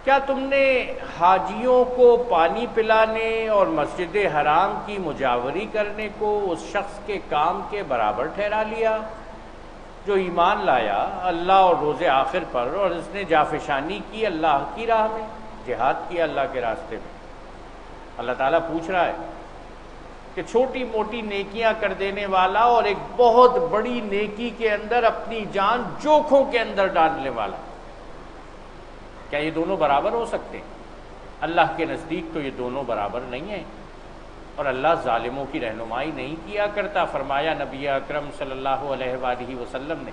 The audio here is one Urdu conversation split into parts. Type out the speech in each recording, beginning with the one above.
کیا تم نے حاجیوں کو پانی پلانے اور مسجد حرام کی مجاوری کرنے کو اس شخص کے کام کے برابر ٹھہرا لیا جو ایمان لایا اللہ اور روز آخر پر، اور اس نے جافشانی کی اللہ کی راہ میں، جہاد کیا اللہ کے راستے میں؟ اللہ تعالیٰ پوچھ رہا ہے کہ چھوٹی موٹی نیکیاں کر دینے والا اور ایک بہت بڑی نیکی کے اندر اپنی جان جوکھوں کے اندر ڈالنے والا، کیا یہ دونوں برابر ہو سکتے ہیں؟ اللہ کے نزدیک تو یہ دونوں برابر نہیں ہیں، اور اللہ ظالموں کی رہنمائی نہیں کیا کرتا۔ فرمایا نبی اکرم صلی اللہ علیہ وآلہ وسلم نے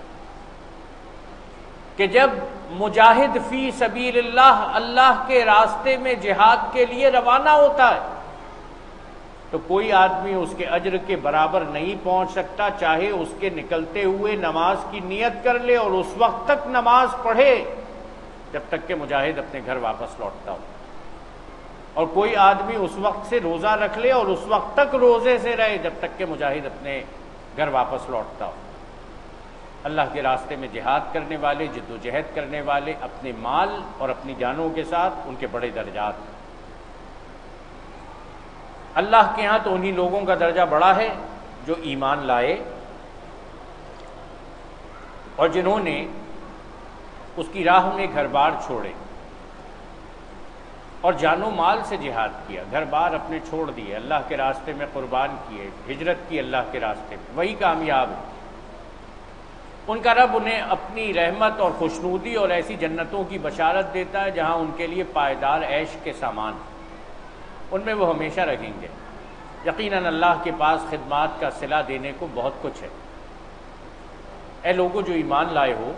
کہ جب مجاہد فی سبیل اللہ کے راستے میں جہاد کے لیے روانہ ہوتا ہے تو کوئی آدمی اس کے اجر کے برابر نہیں پہنچ سکتا، چاہے اس کے نکلتے ہوئے نماز کی نیت کر لے اور اس وقت تک نماز پڑھے جب تک کہ مجاہد اپنے گھر واپس لوٹتا ہو، اور کوئی آدمی اس وقت سے روزہ رکھ لے اور اس وقت تک روزے سے رہے جب تک کہ مجاہد اپنے گھر واپس لوٹتا ہو۔ اللہ کے راستے میں جہاد کرنے والے، جد و جہد کرنے والے، اپنے مال اور اپنی جانوں کے ساتھ، ان کے بڑے درجات ہیں۔ اللہ کے ہاں تو انہی لوگوں کا درجہ بڑا ہے جو ایمان لائے اور جنہوں نے اس کی راہ میں گھر بار چھوڑے اور جان و مال سے جہاد کیا، گھر بار اپنے چھوڑ دیے، اللہ کے راستے میں قربان کیے، ہجرت کی اللہ کے راستے میں، وہی کامیاب ہے۔ ان کا رب انہیں اپنی رحمت اور خوشنودی اور ایسی جنتوں کی بشارت دیتا ہے جہاں ان کے لیے پائیدار عیش کے سامان، ان میں وہ ہمیشہ رہیں گے۔ یقیناً اللہ کے پاس خدمات کا صلہ دینے کو بہت کچھ ہے۔ اے لوگوں جو ایمان لائے ہو،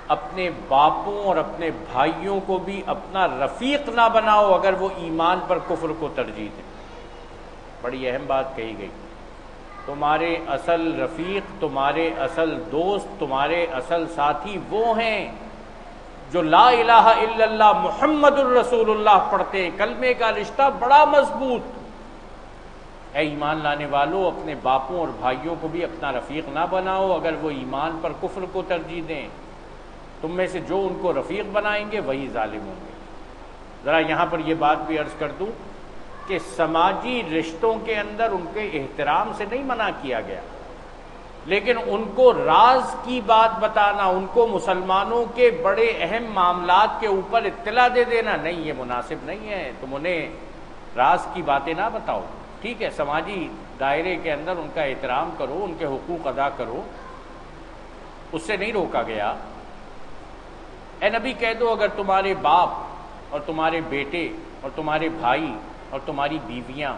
اپنے باپوں اور اپنے بھائیوں کو بھی اپنا رفیق نہ بناؤ اگر وہ ایمان پر کفر کو ترجیح دیں۔ بڑی اہم بات کہی گئی، تمہارے اصل رفیق، تمہارے اصل دوست، تمہارے اصل ساتھی وہ ہیں جو لا الہ الا اللہ محمد الرسول اللہ پڑھتے ہیں۔ کلمے کا رشتہ بڑا مضبوط۔ اے ایمان لانے والوں، اپنے باپوں اور بھائیوں کو بھی اپنا رفیق نہ بناؤ اگر وہ ایمان پر کفر کو ترجیح دیں۔ تم میں سے جو ان کو رفیق بنائیں گے وہی ظالم ہوں گے۔ ذرا یہاں پر یہ بات بھی عرض کر دوں کہ سماجی رشتوں کے اندر ان کے احترام سے نہیں منع کیا گیا، لیکن ان کو راز کی بات بتانا، ان کو مسلمانوں کے بڑے اہم معاملات کے اوپر اطلاع دے دینا، نہیں، یہ مناسب نہیں ہے۔ تم انہیں راز کی باتیں نہ بتاؤ، ٹھیک ہے، سماجی دائرے کے اندر ان کا احترام کرو، ان کے حقوق ادا کرو، اس سے نہیں روکا گیا۔ اے نبی کہہ دو اگر تمہارے باپ اور تمہارے بیٹے اور تمہارے بھائی اور تمہاری بیویاں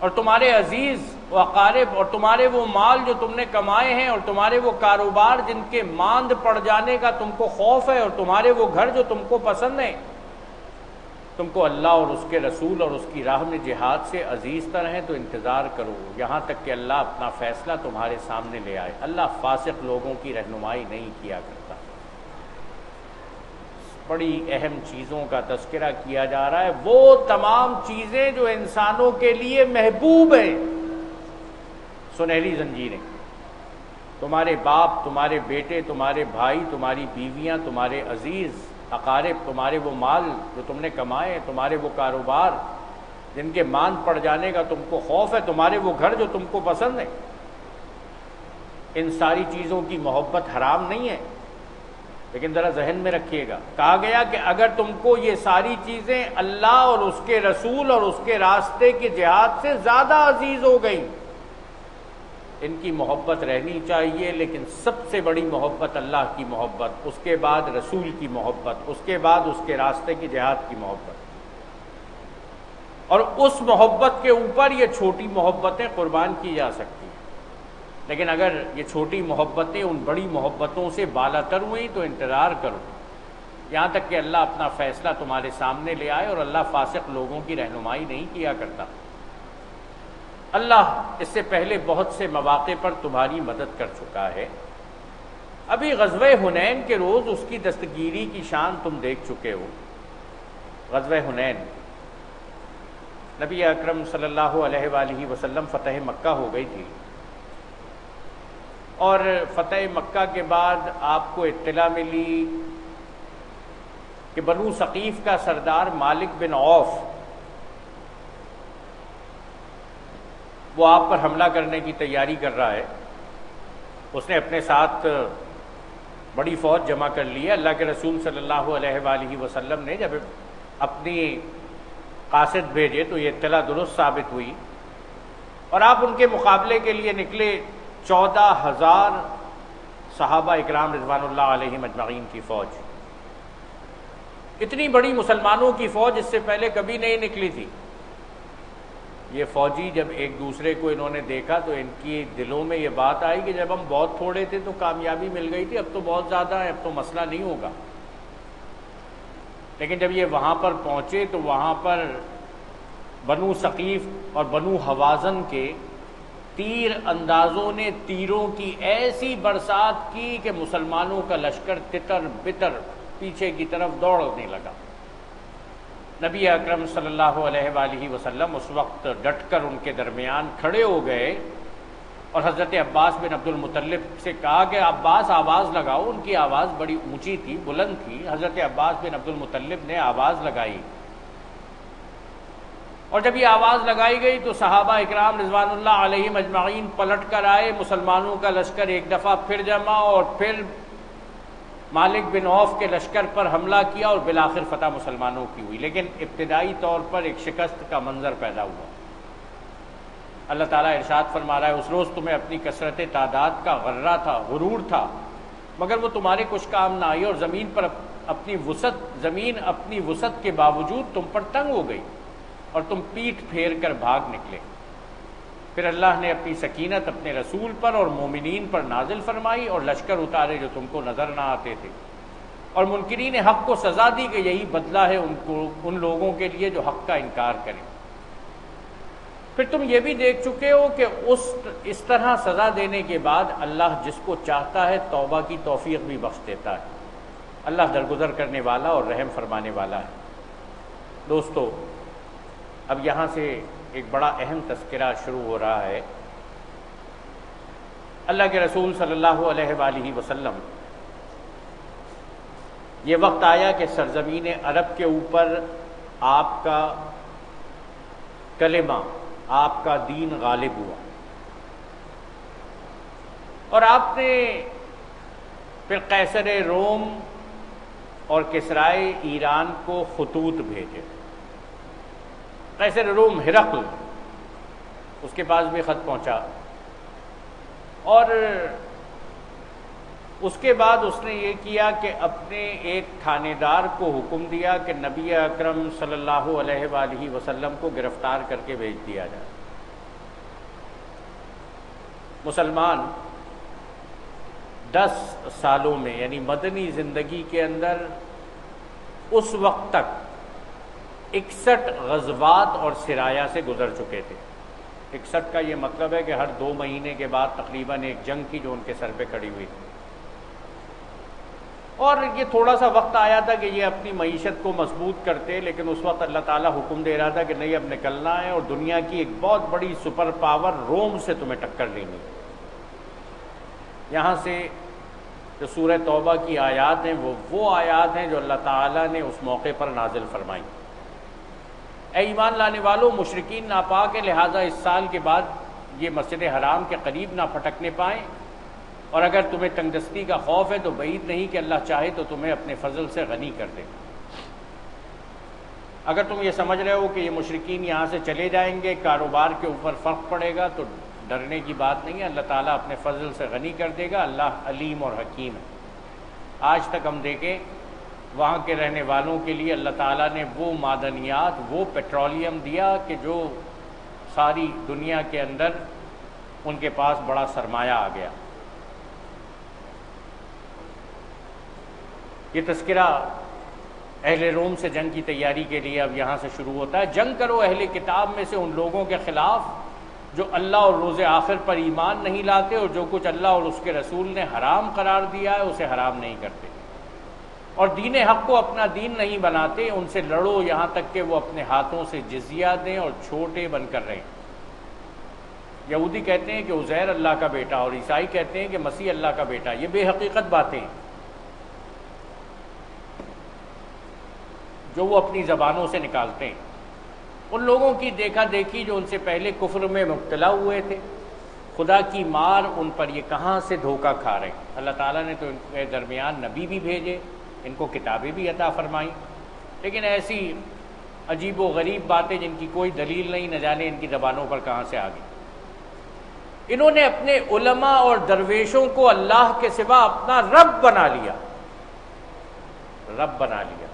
اور تمہارے عزیز و اقارب اور تمہارے وہ مال جو تم نے کمائے ہیں اور تمہارے وہ کاروبار جن کے ماند پڑ جانے کا تم کو خوف ہے اور تمہارے وہ گھر جو تم کو پسند ہیں، تم کو اللہ اور اس کے رسول اور اس کی راہ میں جہاد سے عزیز تر ہیں، تو انتظار کرو یہاں تک کہ اللہ اپنا فیصلہ تمہارے سامنے لے آئے۔ اللہ فاسق لوگوں کی رہنمائی نہیں کیا کرتا۔ بڑی اہم چیزوں کا تذکرہ کیا جا رہا ہے، وہ تمام چیزیں جو انسانوں کے لیے محبوب ہیں، سنہری زنجیریں، تمہارے باپ، تمہارے بیٹے، تمہارے بھائی، تمہاری بیویاں، تمہارے عزیز اقارب، تمہارے وہ مال جو تم نے کمائے، تمہارے وہ کاروبار جن کے مان پڑ جانے کا تم کو خوف ہے، تمہارے وہ گھر جو تم کو پسند ہے، ان ساری چیزوں کی محبت حرام نہیں ہے، لیکن ذرا ذہن میں رکھیے گا، کہا گیا کہ اگر تم کو یہ ساری چیزیں اللہ اور اس کے رسول اور اس کے راستے کے جہاد سے زیادہ عزیز ہو گئیں، ان کی محبت رہنی چاہیے، لیکن سب سے بڑی محبت اللہ کی محبت، اس کے بعد رسول کی محبت، اس کے بعد اس کے راستے کی جہاد کی محبت، اور اس محبت کے اوپر یہ چھوٹی محبتیں قربان کی جا سکتی ہیں، لیکن اگر یہ چھوٹی محبتیں ان بڑی محبتوں سے بالا تر ہوئیں تو انتظار کرو یہاں تک کہ اللہ اپنا فیصلہ تمہارے سامنے لے آئے، اور اللہ فاسق لوگوں کی رہنمائی نہیں کیا کرتا۔ اللہ اس سے پہلے بہت سے مواقع پر تمہاری مدد کر چکا ہے۔ ابھی غزوہ حنین کے روز اس کی دستگیری کی شان تم دیکھ چکے ہو۔ غزوہ حنین، نبی اکرم صلی اللہ علیہ وآلہ وسلم فتح مکہ ہو گئی تھی، اور فتح مکہ کے بعد آپ کو اطلاع ملی کہ بنو ثقیف کا سردار مالک بن عوف وہ آپ پر حملہ کرنے کی تیاری کر رہا ہے. اس نے اپنے ساتھ بڑی فوج جمع کر لی ہے. اللہ کے رسول صلی اللہ علیہ وآلہ وسلم نے جب اپنی قاصد بھیجے تو یہ اطلاع درست ثابت ہوئی اور آپ ان کے مقابلے کے لیے نکلے. 14,000 صحابہ اکرام رضوان اللہ علیہم اجمعین کی فوج. اتنی بڑی مسلمانوں کی فوج اس سے پہلے کبھی نہیں نکلی تھی. یہ فوجی جب ایک دوسرے کو انہوں نے دیکھا تو ان کی دلوں میں یہ بات آئی کہ جب ہم بہت تھوڑے تھے تو کامیابی مل گئی تھی، اب تو بہت زیادہ ہے، اب تو مسئلہ نہیں ہوگا. لیکن جب یہ وہاں پر پہنچے تو وہاں پر بنو ثقیف اور بنو حوازن کے تیر اندازوں نے تیروں کی ایسی برسات کی کہ مسلمانوں کا لشکر تتر بتر پیچھے کی طرف دوڑنے لگا. نبی اکرم صلی اللہ علیہ وآلہ وسلم اس وقت ڈٹ کر ان کے درمیان کھڑے ہو گئے اور حضرت عباس بن عبد المطلب سے کہا کہ عباس آواز لگاؤ. ان کی آواز بڑی اونچی تھی، بلند تھی. حضرت عباس بن عبد المطلب نے آواز لگائی اور جب یہ آواز لگائی گئی تو صحابہ اکرام رضوان اللہ علیہم اجمعین پلٹ کر آئے. مسلمانوں کا لشکر ایک دفعہ پھر جمع اور پھر مالک بن عوف کے لشکر پر حملہ کیا اور بالآخر فتح مسلمانوں کی ہوئی. لیکن ابتدائی طور پر ایک شکست کا منظر پیدا ہوا. اللہ تعالیٰ ارشاد فرما رہا ہے اس روز تمہیں اپنی کثرت تعداد کا غرہ تھا، غرور تھا، مگر وہ تمہارے کچھ کام نہ آئی اور زمین اپنی وسعت کے باوجود تم پر تنگ ہو گئی اور تم پیٹھ پھیر کر بھاگ نکلے. پھر اللہ نے اپنی سکینت اپنے رسول پر اور مومنین پر نازل فرمائی اور لشکر اتارے جو تم کو نظر نہ آتے تھے اور منکرین حق کو سزا دی کہ یہی بدلہ ہے ان لوگوں کے لیے جو حق کا انکار کریں. پھر تم یہ بھی دیکھ چکے ہو کہ اس طرح سزا دینے کے بعد اللہ جس کو چاہتا ہے توبہ کی توفیق بھی بخش دیتا ہے. اللہ درگزر کرنے والا اور رحم فرمانے والا ہے. دوستو، اب یہاں سے ایک بڑا اہم تذکرہ شروع ہو رہا ہے. اللہ کے رسول صلی اللہ علیہ وآلہ وسلم یہ وقت آیا کہ سرزمین عرب کے اوپر آپ کا کلمہ، آپ کا دین غالب ہوا اور آپ نے پھر قیصر روم اور کسرائے ایران کو خطوط بھیجے. قیصر روم ہرقل، اس کے پاس بھی خط پہنچا اور اس کے بعد اس نے یہ کیا کہ اپنے ایک تھانے دار کو حکم دیا کہ نبی اکرم صلی اللہ علیہ وآلہ وسلم کو گرفتار کر کے بھیج دیا جائے. مسلمان 10 سالوں میں یعنی مدنی زندگی کے اندر اس وقت تک 61 غزوات اور سرایا سے گزر چکے تھے. 61 کا یہ مطلب ہے کہ ہر 2 مہینے کے بعد تقریباً ایک جنگ کی جو ان کے سر پہ کھڑی ہوئی تھی. اور یہ تھوڑا سا وقت آیا تھا کہ یہ اپنی معیشت کو مضبوط کرتے، لیکن اس وقت اللہ تعالیٰ حکم دے رہا تھا کہ نہیں، اب نکلنا ہے اور دنیا کی ایک بہت بڑی سپر پاور روم سے تمہیں ٹکر لینی. یہاں سے جو سورہ توبہ کی آیات ہیں وہ آیات ہیں جو اللہ تعالیٰ نے اس موقع پر نازل فرمائی. اے ایمان لانے والوں، مشرکین ناپاک ہے، لہٰذا اس سال کے بعد یہ مسجد حرام کے قریب نہ پھٹکنے پائیں، اور اگر تمہیں تنگ دستی کا خوف ہے تو بعید نہیں کہ اللہ چاہے تو تمہیں اپنے فضل سے غنی کر دے. اگر تم یہ سمجھ رہے ہو کہ یہ مشرکین یہاں سے چلے جائیں گے، کاروبار کے اوپر فرق پڑے گا، تو ڈرنے کی بات نہیں ہے. اللہ تعالیٰ اپنے فضل سے غنی کر دے گا. اللہ علیم اور حکیم ہے. آج تک ہم دیکھیں وہاں کے رہنے والوں کے لیے اللہ تعالیٰ نے وہ معدنیات، وہ پیٹرولیم دیا کہ جو ساری دنیا کے اندر ان کے پاس بڑا سرمایہ آ گیا. یہ تذکرہ اہل روم سے جنگ کی تیاری کے لیے اب یہاں سے شروع ہوتا ہے. جنگ کرو اہل کتاب میں سے ان لوگوں کے خلاف جو اللہ اور روز آخر پر ایمان نہیں لاتے اور جو کچھ اللہ اور اس کے رسول نے حرام قرار دیا ہے اسے حرام نہیں کرتے اور دین حق کو اپنا دین نہیں بناتے. ان سے لڑو یہاں تک کہ وہ اپنے ہاتھوں سے جزیہ دیں اور چھوٹے بن کر رہیں. یہودی کہتے ہیں کہ عزیر اللہ کا بیٹا اور عیسائی کہتے ہیں کہ مسیح اللہ کا بیٹا. یہ بے حقیقت باتیں ہیں. جو وہ اپنی زبانوں سے نکالتے ہیں، ان لوگوں کی دیکھا دیکھی جو ان سے پہلے کفر میں مبتلا ہوئے تھے، خدا کی مار ان پر یہ کہاں سے دھوکہ کھا رہے ہیں۔ اللہ تعالیٰ نے تو ان کے درمیان نبی بھی بھیجے، ان کو کتابیں بھی عطا فرمائیں، لیکن ایسی عجیب و غریب باتیں جن کی کوئی دلیل نہیں، نہ جانے ان کی زبانوں پر کہاں سے آ گئی۔ انہوں نے اپنے علماء اور درویشوں کو اللہ کے سوا اپنا رب بنا لیا، رب بنا لیا۔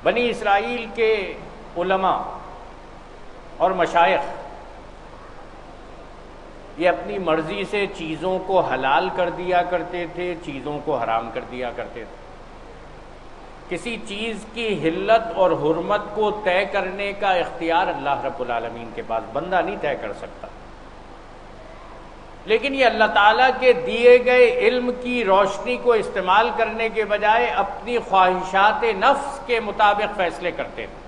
بنی اسرائیل کے علماء اور مشائخ یہ اپنی مرضی سے چیزوں کو حلال کر دیا کرتے تھے، چیزوں کو حرام کر دیا کرتے تھے۔ کسی چیز کی حلت اور حرمت کو طے کرنے کا اختیار اللہ رب العالمین کے پاس، بندہ نہیں طے کر سکتا، لیکن یہ اللہ تعالیٰ کے دیے گئے علم کی روشنی کو استعمال کرنے کے بجائے اپنی خواہشات نفس کے مطابق فیصلے کرتے تھے،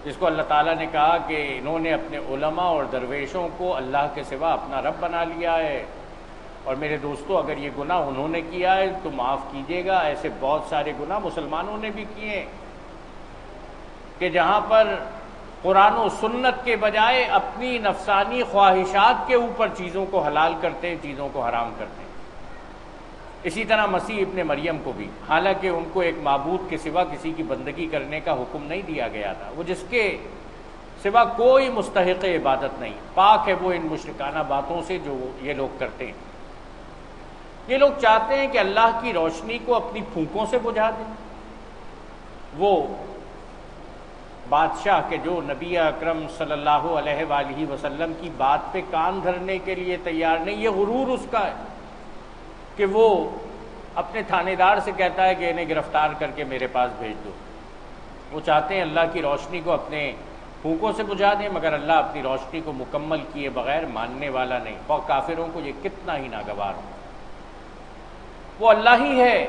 جس کو اللہ تعالیٰ نے کہا کہ انہوں نے اپنے علماء اور درویشوں کو اللہ کے سوا اپنا رب بنا لیا ہے۔ اور میرے دوستو، اگر یہ گناہ انہوں نے کیا ہے تو معاف کیجیے گا، ایسے بہت سارے گناہ مسلمانوں نے بھی کیے ہیں کہ جہاں پر قرآن و سنت کے بجائے اپنی نفسانی خواہشات کے اوپر چیزوں کو حلال کرتے ہیں، چیزوں کو حرام کرتے ہیں۔ اسی طرح مسیح ابن مریم کو بھی، حالانکہ ان کو ایک معبود کے سوا کسی کی بندگی کرنے کا حکم نہیں دیا گیا تھا، وہ جس کے سوا کوئی مستحق عبادت نہیں، پاک ہے وہ ان مشرکانہ باتوں سے جو یہ لوگ کرتے ہیں۔ یہ لوگ چاہتے ہیں کہ اللہ کی روشنی کو اپنی پھونکوں سے بجھا دیں۔ وہ بادشاہ کے جو نبی اکرم صلی اللہ علیہ وآلہ وسلم کی بات پہ کان دھرنے کے لیے تیار نہیں، یہ غرور اس کا ہے کہ وہ اپنے تھانے دار سے کہتا ہے کہ انہیں گرفتار کر کے میرے پاس بھیج دو۔ وہ چاہتے ہیں اللہ کی روشنی کو اپنے پھونکوں سے بجھا دیں، مگر اللہ اپنی روشنی کو مکمل کیے بغیر ماننے والا نہیں، اور کافروں کو یہ کتنا ہی ناگوار ہو۔ وہ اللہ ہی ہے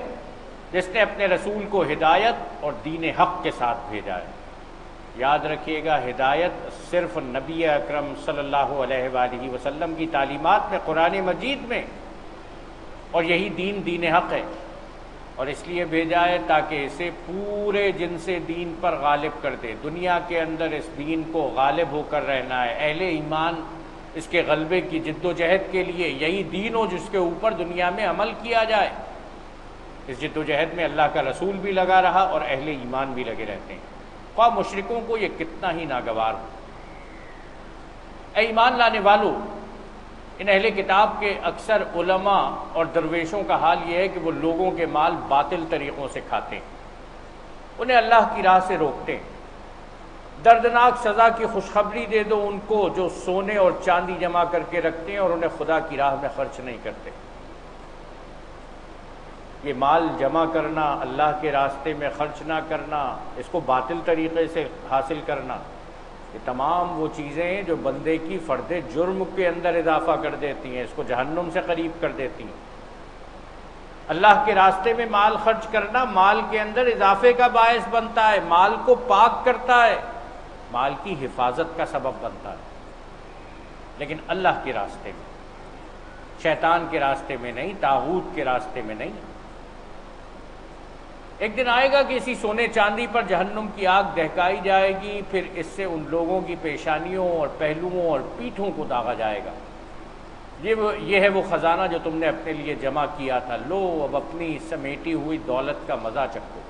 جس نے اپنے رسول کو ہدایت اور دین حق کے ساتھ بھیجا ہے۔ یاد رکھیے گا، ہدایت صرف نبی اکرم صلی اللہ علیہ وآلہ وسلم کی تعلیمات میں، قرآن مجید میں، اور یہی دین حق ہے، اور اس لیے بھیجا ہے تاکہ اسے پورے جن سے دین پر غالب کر دے۔ دنیا کے اندر اس دین کو غالب ہو کر رہنا ہے، اہل ایمان اس کے غلبے کی جد و جہد کے لیے یہی دین ہو جس کے اوپر دنیا میں عمل کیا جائے۔ اس جد و جہد میں اللہ کا رسول بھی لگا رہا اور اہل ایمان بھی لگے رہتے ہیں، خواہ مشرکوں کو یہ کتنا ہی ناگوار ہو۔ اے ایمان لانے والو، ان اہل کتاب کے اکثر علماء اور درویشوں کا حال یہ ہے کہ وہ لوگوں کے مال باطل طریقوں سے کھاتے ہیں، انہیں اللہ کی راہ سے روکتے ہیں۔ دردناک سزا کی خوشخبری دے دو ان کو جو سونے اور چاندی جمع کر کے رکھتے ہیں اور انہیں خدا کی راہ میں خرچ نہیں کرتے۔ یہ مال جمع کرنا، اللہ کے راستے میں خرچ نہ کرنا، اس کو باطل طریقے سے حاصل کرنا، یہ تمام وہ چیزیں ہیں جو بندے کی فرد جرم کے اندر اضافہ کر دیتی ہیں، اس کو جہنم سے قریب کر دیتی ہیں۔ اللہ کے راستے میں مال خرچ کرنا مال کے اندر اضافے کا باعث بنتا ہے، مال کو پاک کرتا ہے، مال کی حفاظت کا سبب بنتا ہے، لیکن اللہ کے راستے میں، شیطان کے راستے میں نہیں، طاغوت کے راستے میں نہیں۔ ایک دن آئے گا کہ اسی سونے چاندی پر جہنم کی آگ دہکائی جائے گی، پھر اس سے ان لوگوں کی پیشانیوں اور پہلوؤں اور پیٹھوں کو داغا جائے گا۔ یہ ہے وہ خزانہ جو تم نے اپنے لیے جمع کیا تھا، لو اب اپنی سمیٹی ہوئی دولت کا مزہ چکھو۔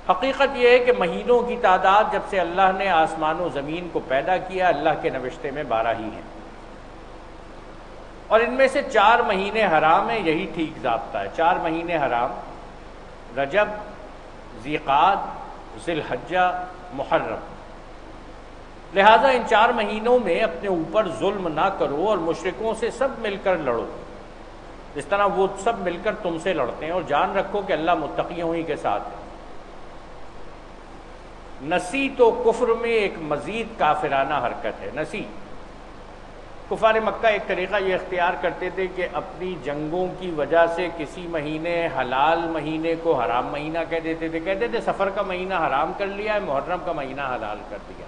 حقیقت یہ ہے کہ مہینوں کی تعداد جب سے اللہ نے آسمان و زمین کو پیدا کیا، اللہ کے نوشتے میں 12 ہی ہیں، اور ان میں سے 4 مہینے حرام ہیں، یہی ٹھیک ضابطہ ہے۔ 4 مہینے حرام، رجب، ذیقعد، ذی الحجہ، محرم۔ لہٰذا ان 4 مہینوں میں اپنے اوپر ظلم نہ کرو اور مشرکوں سے سب مل کر لڑو، جس طرح وہ سب مل کر تم سے لڑتے ہیں، اور جان رکھو کہ اللہ متقیوں ہی کے ساتھ ہے۔ نسی تو کفر میں ایک مزید کافرانہ حرکت ہے۔ نسی، کفار مکہ ایک طریقہ یہ اختیار کرتے تھے کہ اپنی جنگوں کی وجہ سے کسی مہینے حلال مہینے کو حرام مہینہ کہہ دیتے تھے، کہتے تھے سفر کا مہینہ حرام کر لیا ہے، محرم کا مہینہ حلال کر دیا،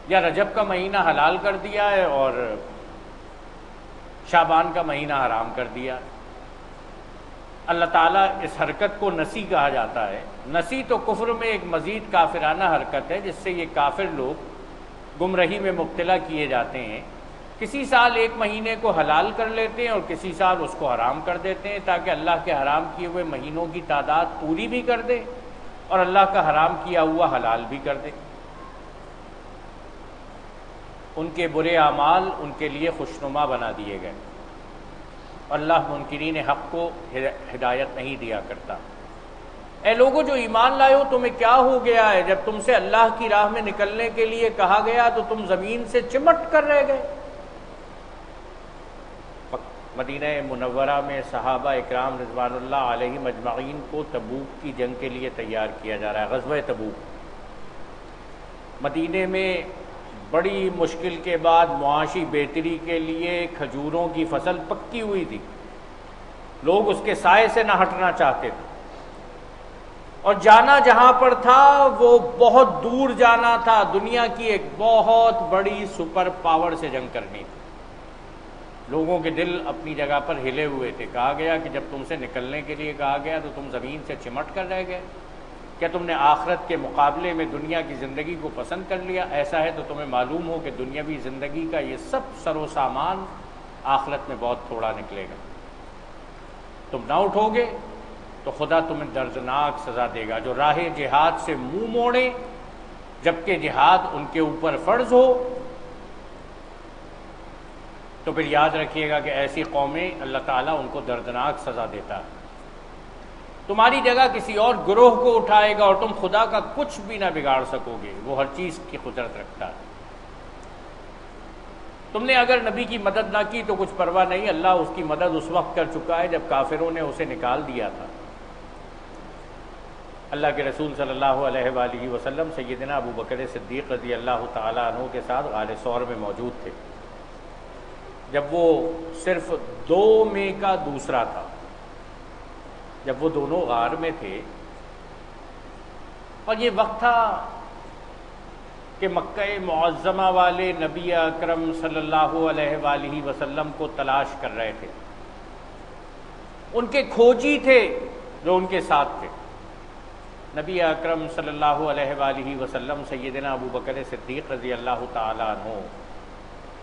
یا رجب کا مہینہ حلال کر دیا ہے اور شعبان کا مہینہ حرام کر دیا۔ اللہ تعالیٰ اس حرکت کو نسی کہا جاتا ہے۔ نسی تو کفر میں ایک مزید کافرانہ حرکت ہے، جس سے یہ کافر لوگ گمراہی میں مبتلا کیے جاتے ہیں۔ کسی سال ایک مہینے کو حلال کر لیتے ہیں اور کسی سال اس کو حرام کر دیتے ہیں، تاکہ اللہ کے حرام کیے ہوئے مہینوں کی تعداد پوری بھی کر دے اور اللہ کا حرام کیا ہوا حلال بھی کر دے۔ ان کے برے اعمال ان کے لیے خوشنما بنا دیے گئے۔ اللہ منکرین حق کو ہدایت نہیں دیا کرتا۔ اے لوگوں جو ایمان لائے ہو، تمہیں کیا ہو گیا ہے؟ جب تم سے اللہ کی راہ میں نکلنے کے لیے کہا گیا تو تم زمین سے چمٹ کر رہ گئے۔ مدینہ منورہ میں صحابہ اکرام رضوان اللہ علیہ مجمعین کو تبوک کی جنگ کے لیے تیار کیا جا رہا ہے، غزوہ تبوک۔ مدینے میں بڑی مشکل کے بعد معاشی بہتری کے لیے کھجوروں کی فصل پکی ہوئی تھی، لوگ اس کے سائے سے نہ ہٹنا چاہتے تھے، اور جانا جہاں پر تھا وہ بہت دور جانا تھا، دنیا کی ایک بہت بڑی سپر پاور سے جنگ کرنی تھی۔ لوگوں کے دل اپنی جگہ پر ہلے ہوئے تھے۔ کہا گیا کہ جب تم سے نکلنے کے لیے کہا گیا تو تم زمین سے چمٹ کر رہ گئے؟ کیا تم نے آخرت کے مقابلے میں دنیا کی زندگی کو پسند کر لیا؟ ایسا ہے تو تمہیں معلوم ہو کہ دنیاوی زندگی کا یہ سب سر و سامان آخرت میں بہت تھوڑا نکلے گا۔ تم نہ اٹھو گے تو خدا تمہیں دردناک سزا دے گا۔ جو راہ جہاد سے منہ موڑے جبکہ جہاد ان کے اوپر فرض ہو، تو پھر یاد رکھیے گا کہ ایسی قومیں اللہ تعالیٰ ان کو دردناک سزا دیتا ہے۔ تمہاری جگہ کسی اور گروہ کو اٹھائے گا اور تم خدا کا کچھ بھی نہ بگاڑ سکو گے، وہ ہر چیز کی قدرت رکھتا ہے۔ تم نے اگر نبی کی مدد نہ کی تو کچھ پرواہ نہیں، اللہ اس کی مدد اس وقت کر چکا ہے جب کافروں نے اسے نکال دیا تھا۔ اللہ کے رسول صلی اللہ علیہ وآلہ وسلم سیدنا ابو بکر صدیق رضی اللہ تعالیٰ عنہ کے ساتھ غار ثور میں موجود تھے، جب وہ صرف 2 میں کا دوسرا تھا، جب وہ دونوں غار میں تھے، اور یہ وقت تھا کہ مکہ معظمہ والے نبی اکرم صلی اللہ علیہ وآلہ وسلم کو تلاش کر رہے تھے۔ ان کے کھوجی تھے جو ان کے ساتھ تھے۔ نبی اکرم صلی اللہ علیہ وآلہ وسلم سیدنا ابو بکر صدیق رضی اللہ تعالیٰ عنہ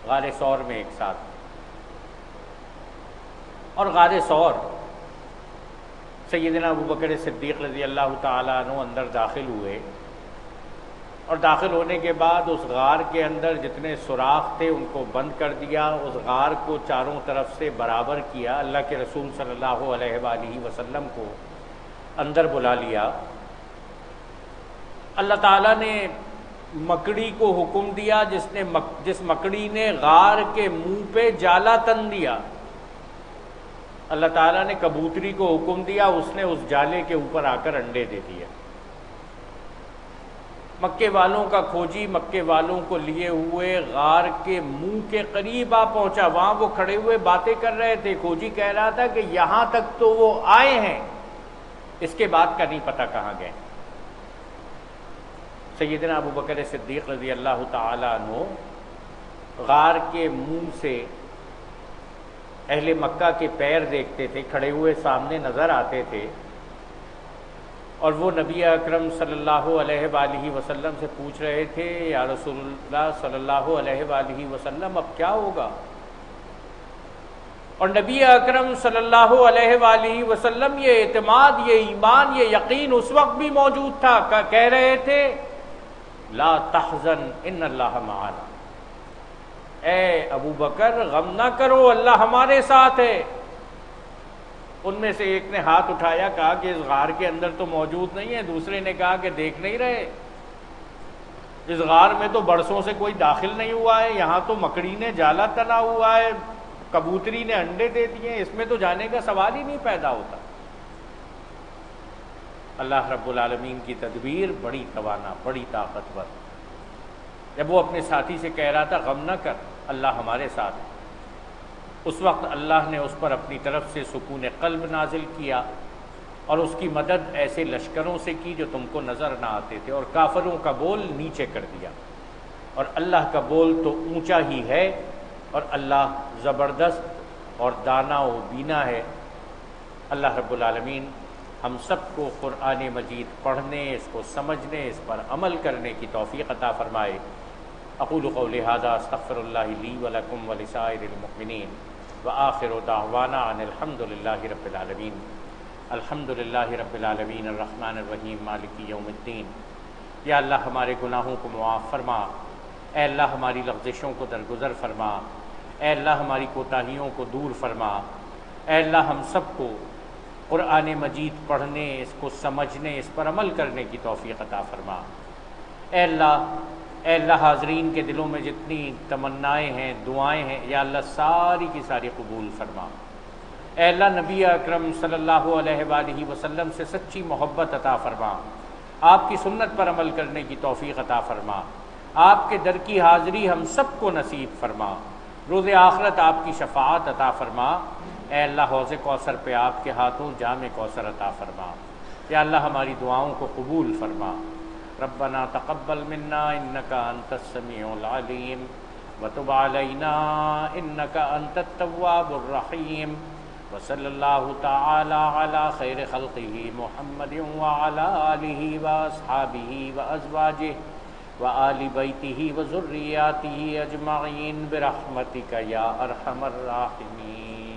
غار ثور میں ایک ساتھ، اور غار ثور سیدنا ابو بکر صدیق رضی اللہ تعالیٰ عنہ اندر داخل ہوئے، اور داخل ہونے کے بعد اس غار کے اندر جتنے سوراخ تھے ان کو بند کر دیا، اس غار کو چاروں طرف سے برابر کیا، اللہ کے رسول صلی اللہ علیہ وآلہ وسلم کو اندر بلا لیا۔ اللہ تعالیٰ نے مکڑی کو حکم دیا، جس مکڑی نے غار کے منہ پہ جالا تن دیا، اللہ تعالیٰ نے کبوتری کو حکم دیا، اس نے اس جالے کے اوپر آ کر انڈے دے دیے۔ مکے والوں کا کھوجی مکے والوں کو لیے ہوئے غار کے منہ کے قریب آ پہنچا، وہاں وہ کھڑے ہوئے باتیں کر رہے تھے۔ کھوجی کہہ رہا تھا کہ یہاں تک تو وہ آئے ہیں، اس کے بعد کا نہیں پتہ کہاں گئے۔ سیدنا ابو بکر صدیق رضی اللہ تعالیٰ عنہ غار کے منہ سے اہل مکہ کے پیر دیکھتے تھے، کھڑے ہوئے سامنے نظر آتے تھے، اور وہ نبی اکرم صلی اللہ علیہ وآلہ وسلم سے پوچھ رہے تھے، یا رسول اللہ صلی اللہ علیہ وآلہ وسلم اب کیا ہوگا؟ اور نبی اکرم صلی اللہ علیہ وآلہ وسلم یہ اعتماد، یہ ایمان، یہ یقین اس وقت بھی موجود تھا۔ کہہ رہے تھے لا تحزن ان اللہ معنا، اے ابو بکر غم نہ کرو، اللہ ہمارے ساتھ ہے۔ ان میں سے ایک نے ہاتھ اٹھایا، کہا کہ اس غار کے اندر تو موجود نہیں ہے۔ دوسرے نے کہا کہ دیکھ نہیں رہے، اس غار میں تو برسوں سے کوئی داخل نہیں ہوا ہے، یہاں تو مکڑی نے جالا تنا ہوا ہے، کبوتری نے انڈے دے دیے، اس میں تو جانے کا سوال ہی نہیں پیدا ہوتا۔ اللہ رب العالمین کی تدبیر بڑی توانا، بڑی طاقتور۔ جب وہ اپنے ساتھی سے کہہ رہا تھا غم نہ کر، اللہ ہمارے ساتھ ہے، اس وقت اللہ نے اس پر اپنی طرف سے سکون قلب نازل کیا، اور اس کی مدد ایسے لشکروں سے کی جو تم کو نظر نہ آتے تھے، اور کافروں کا بول نیچے کر دیا، اور اللہ کا بول تو اونچا ہی ہے، اور اللہ زبردست اور دانا و بینا ہے۔ اللہ رب العالمین ہم سب کو قرآن مجید پڑھنے، اس کو سمجھنے، اس پر عمل کرنے کی توفیق عطا فرمائے۔ اقول قولی ھذا استغفر اللہ لی ولکم ولسائر المؤمنین وآخر دعوانا ان الحمد للہ رب العالمین۔ الحمد للہ رب العالمین الرحمن الرحیم مالک یوم الدین۔ یا اللہ ہمارے گناہوں کو معاف فرما، اے اللہ ہماری لغزشوں کو درگزر فرما، اے اللہ ہماری کوتاہیوں کو دور فرما، اے اللہ ہم سب کو قرآن مجید پڑھنے، اس کو سمجھنے، اس پر عمل کرنے کی توفیق عطا فرما۔ اے اللہ حاضرین کے دلوں میں جتنی تمنائیں ہیں، دعائیں ہیں، یا اللہ ساری کی ساری قبول فرما۔ اے اللہ نبی اکرم صلی اللہ علیہ وآلہ وسلم سے سچی محبت عطا فرما، آپ کی سنت پر عمل کرنے کی توفیق عطا فرما، آپ کے در کی حاضری ہم سب کو نصیب فرما، روز آخرت آپ کی شفاعت عطا فرما۔ اے اللہ حوض کوثر پہ آپ کے ہاتھوں جام کوثر عطا فرما۔ یا اللہ ہماری دعاؤں کو قبول فرما۔ ربنا تقبل منا انک انت السمیع العلیم وتب علینا انک انت التواب الرحیم وصلی اللہ تعالی علی خیر خلقہ محمد وعلی آلہ واصحابہ وازواجہ وآل بیتہ وذریاتہ اجمعین برحمتک یا ارحم الراحمین۔